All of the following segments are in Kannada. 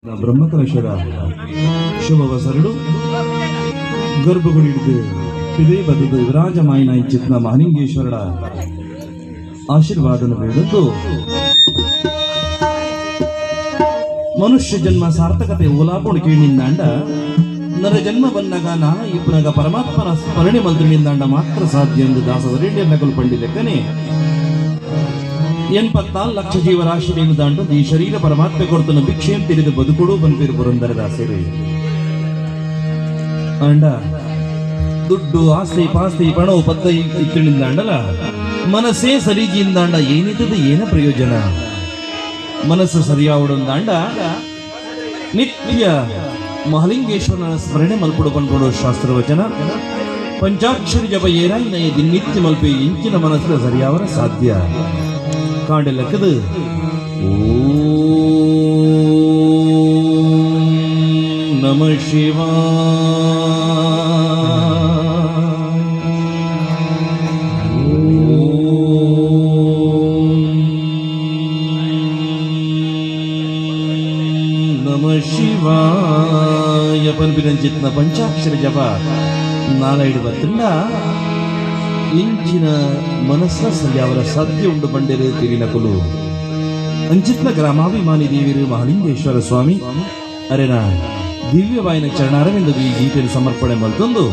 ಬ್ರಹ್ಮಕಲಶದ ಶುಭವಸರಡು ಗರ್ಭಗುಡಿದು ಪಿದೇ ಬದದು ವಿರಾಜಮಾಯಿನ ಚಿತ್ನ ಮಹಲಿಂಗೇಶ್ವರಡ ಆಶೀರ್ವಾದನ ಬೇಡದ್ದು ಮನುಷ್ಯ ಜನ್ಮ ಸಾರ್ಥಕತೆ ಓಲಾಪುಣ ಕೇಳಿನಿಂದಾಂಡ ನರ ಜನ್ಮ ಬಂದಾಗ ನಾನ ಇಪ್ಪನಾಗ ಪರಮಾತ್ಮನ ಸ್ಮರಣೆ ಮಂತ್ರನಿಂದಾಂಡ ಮಾತ್ರ ಸಾಧ್ಯ ಎಂದು ದಾಸವರೇಣ್ಯ ನಕಲು ಪಂಡಿ ಲೆಕ್ಕನೆ 84 ಲಕ್ಷ ಜೀವರಾಶಿಯನ್ನು ದಾಂಡು ಈ ಶರೀರ ಪರಮಾತ್ಮ ಕೊಡ್ತನ ಭಿಕ್ಷೆಯನ್ನು ತಿಳಿದು ಬದುಕುಡು ಬಂದಿರು ಪುರಂದರ ದಾಸರು ಅಂಡ ದುಡ್ಡು ಆಸ್ತಿ ಪಾಸ್ತಿ ಪಣವು ಪತ್ತ ಇತ್ತಳಿಂದಾಂಡಲ್ಲ ಮನಸ್ಸೇ ಸರಿಜಿಯಿಂದಾಂಡ ಏನಿದ್ದದು ಏನ ಪ್ರಯೋಜನ ಮನಸ್ಸು ಸರಿಯಾವುದಂದಾಂಡ ನಿತ್ಯ ಮಹಲಿಂಗೇಶ್ವರನ ಸ್ಮರಣೆ ಮಲ್ಪಡು ಬಂದ್ಕೊಡೋ ಶಾಸ್ತ್ರವಚನ ಪಂಚಾಕ್ಷರಿ ಜಪ ಏರಾಯಿನ ನಿತ್ಯ ಮಲ್ಪೆ ಇಂಚಿನ ಮನಸ್ಸಿನ ಸರಿಯಾವರ ಸಾಧ್ಯ ಕಾಂಡೆಲ್ಲಕ್ಕದು ಓಂ ನಮಃ ಶಿವಾಯ ನಮಃ ಶಿವಾಯ ಪನ್ಪಿನಂಚಿತ್ನ ಪಂಚಾಕ್ಷರ ಜಪ ನಾಲೈಡು ಬತ್ತಿಂದ ಇಂಚಿನ ಮನಸ್ಸ ಸರಿಯಾವರ ಸಾಧ್ಯ ಉಂಡು ಬಂಡಿರು ತಿರಿನಕಲು ಅಂಚಿತ್ನ ಗ್ರಾಮಾಭಿಮಾನಿ ದೇವಿರು ಮಹಲಿಂಗೇಶ್ವರ ಸ್ವಾಮಿ ಅರೆನ ದಿವ್ಯವಾಯಿನ ಚರಣಾರವಿಂದ ಈ ಗೀತೆಯನ್ನು ಸಮರ್ಪಣೆ ಮಲ್ತೊಂದು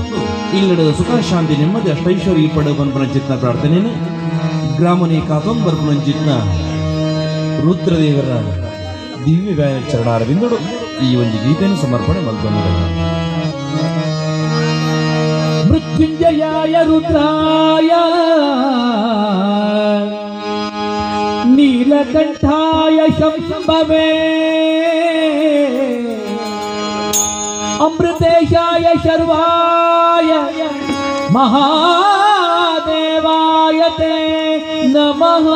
ಇಲ್ಲಡದ ಸುಖ ಶಾಂತಿ ನೆಮ್ಮದಿ ಅಷ್ಟೈಶ್ವರ್ಯ ಪಡ ಬನ್ಪನಂಚಿತ್ನ ಪ್ರಾರ್ಥನೆಯನ್ನು ಗ್ರಾಮನೇ ಕಾತೊಂದು ಬರ್ಪನಂಚಿತ್ನ ರುದ್ರದೇವರ ದಿವ್ಯವಾಯಿನ ಚರಣಾರವಿಂದಡು ಈ ಒಂದು ಗೀತೆಯನ್ನು ಸಮರ್ಪಣೆ ಮಲ್ತೊಂದು ಮೃತ್ಯುಂಜಯಾಯ ರುದ್ರಾಯ ನೀಲಕಂಠಾಯ ಶಂಭವೇ ಅಮೃತೇಶಾಯ ಶರ್ವಾಯ ಮಹಾದೇವಾಯ ತೇ ನಮಃ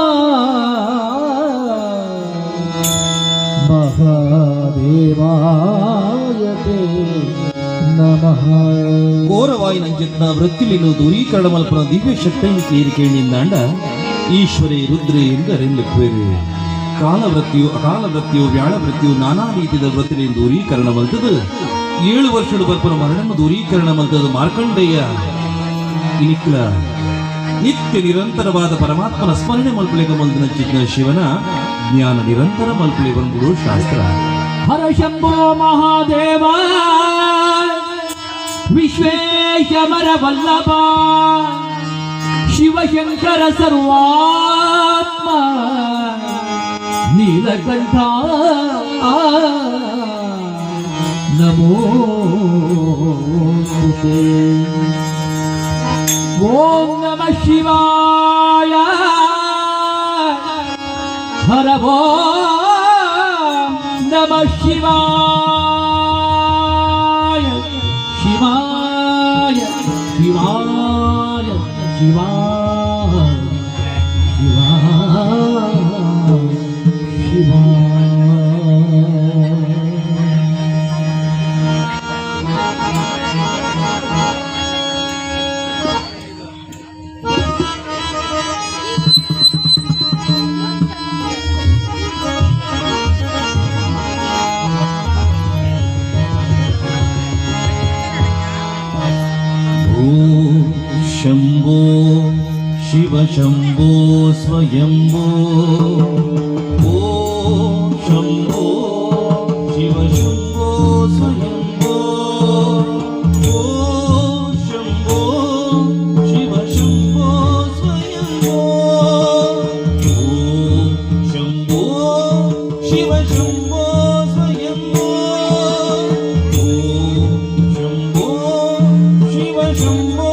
ಮಹಾದೇವಾಯ ತೇ ನಮಃ ಘೋರವಾಯಿನ ಚಿತ್ನ ವೃತ್ತಿಲಿನ್ನು ದೂರೀಕರಣ ಮಲ್ಪನ ದಿವ್ಯ ಶಕ್ತಿ ಕೇಳಿಕೆಯಿಂದಾಂಡ ಈಶ್ವರೇ ರುದ್ರೇ ಎಂದರೆಂದುಕ್ವೇರು ಕಾಲವೃತ್ತಿಯು ಅಕಾಲ ವೃತ್ತಿಯು ವ್ಯಾಳ ವೃತ್ತಿಯು ನಾನಾ ರೀತಿಯ ವೃತ್ತಿಯನ್ನು ದೂರೀಕರಣ ಮಲ್ತದು 7 ವರ್ಷದ ಬರ್ಪನ ಮರಣವನ್ನು ದೂರೀಕರಣ ಮಲ್ತದು ಮಾರ್ಕಂಡೇಯ ಇನಿಕ್ಲ ನಿತ್ಯ ನಿರಂತರವಾದ ಪರಮಾತ್ಮನ ಸ್ಮರಣೆ ಮಲ್ಪಲೆಗ ಮಲ್ದಿನ ಚಿತ್ನ ಶಿವನ ಜ್ಞಾನ ನಿರಂತರ ಮಲ್ಪಲೆ ಬಂದ್ಬಿಡು ಶಾಸ್ತ್ರ ಹರ ಶಂಭೋ ಮಹಾದೇವ ವಿಶ್ವೇಶಮರ ವಲ್ಲಭ ಶಿವಶಂಕರ ಸರ್ವಾತ್ಮ ನೀಲಕಂಠ ನಮೋ ಓಂ ನಮಃ ಶಿವಾಯ ಹರ ಓಂ ನಮಃ ಶಿವಾಯ ಶಿವಾಯ ಶಿವಾಯ ಶಿವಾಯ ಶಿವಾಯ ಶಿವಾಯ शंभो शिव शंभो स्वयंभो ओ शंभो शिव शंभो स्वयंभो ओ शंभो शिव शंभो स्वयंभो ओ शंभो शिव शंभो स्वयंभो ओ शंभो शिव शंभो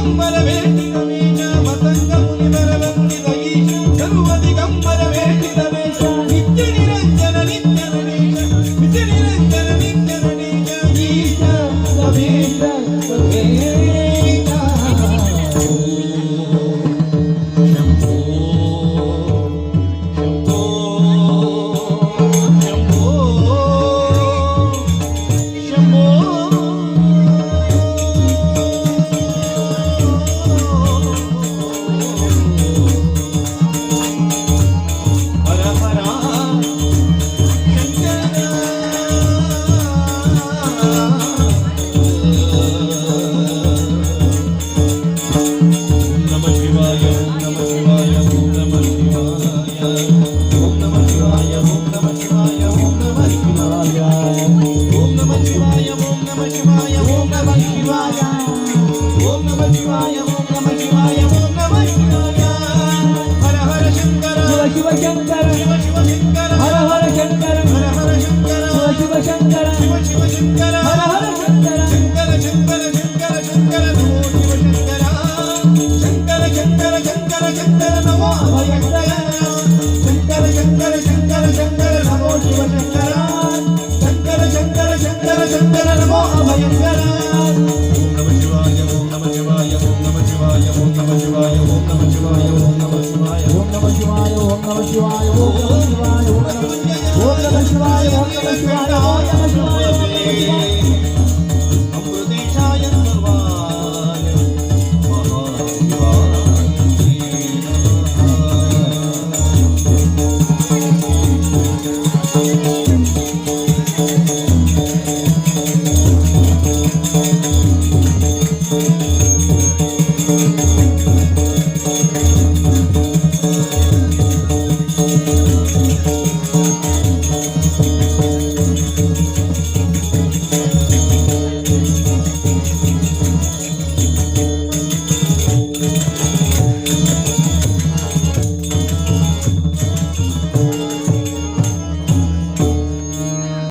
ದಿಗಂಬರ ವೇಷಿತ ವೇಷ ಮತಂಗ ಮುನಿವರ ವಂದಿತ ಈಶ ಸರ್ವ ದಿಗಂಬರ ವೇಷಿತ ವೇಷ ನಿತ್ಯ ನಿರಂಜನ ನಿತ್ಯ ವೇಷ ನಿತ್ಯ ನಿರಂಜನ ನಿತ್ಯ ವೇಷ ಈಶ ವೇಷ Om Namah Shivaya.